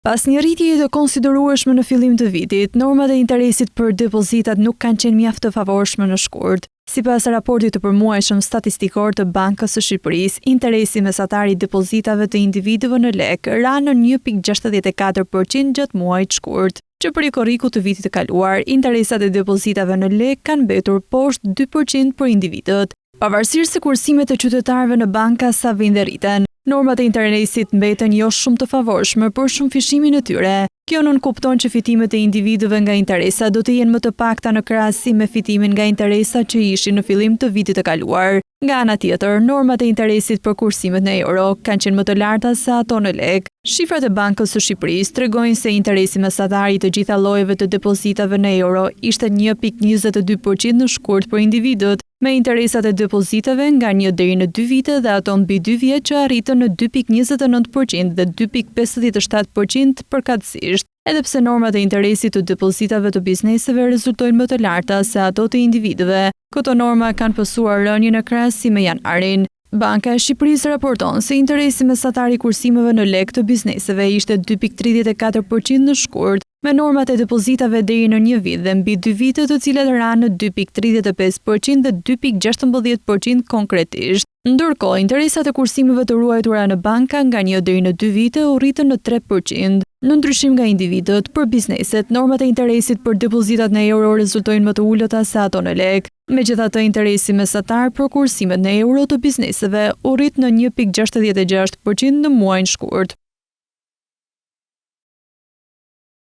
Pas një rritjeje të konsiderueshme në fillim të vitit, normat e interesit për depozitat nuk kanë qenë mjaft të favorshme në shkurt. Sipas raportit të përmuajshëm statistikor të Bankës së Shqipërisë, interesi mesatar i depozitave të individëve në lek ra në 1.64% gjatë muajit shkurt, që për korrikut të vitit të kaluar, interesat e depozitave në lek kanë mbetur poshtë 2% për individët. Pavarësisht se kursimet e qytetarëve në banka sa vijnë dhe rriten, normat e interesit mbeten jo shumë të favorshme për shumëfishimin e tyre. Kjo nënkupton që fitimet e individëve nga interesa do të jenë më të pakta në krahasim me fitimin nga interesa që ishin në fillim të vitit të kaluar. Nga ana tjetër, normat e interesit për kursimet në euro kanë qenë më të larta se ato në lek. Shifrat e Bankës së Shqipërisë tregojnë se interesi mesatar i të gjitha llojeve të depozitave në euro ishte 1.22% në shkurt për individët, me interesat e depozitave nga 1 deri në 2 vite dhe ato mbi 2 vjet që arritën në 2.29% dhe 2.57% përkatësisht. Edhe pse normat e interesit të depozitave të bizneseve rezultojnë më të larta se ato të individëve, këto norma kanë pësuar rënje në krahasim me janarin. Banka e Shqipërisë raporton se interesi mesatar i kursimeve në lek të bizneseve ishte 2.34% në shkurt, me normat e depozitave deri në 1 vit dhe mbi 2 vite të cilat ranë në 2.35% dhe 2.16% konkretisht. Ndërkohë, interesat e kursimeve të ruajtura në banka nga 1 deri në 2 vite u rritën në 3%. Në ndryshim nga individët, për bizneset, normat e interesit për depozitat në euro rezultojnë më të ulëta se ato në lek. Megjithatë, interesi mesatar për kursimet në euro të bizneseve u rrit në 1.66% në muajin shkurt.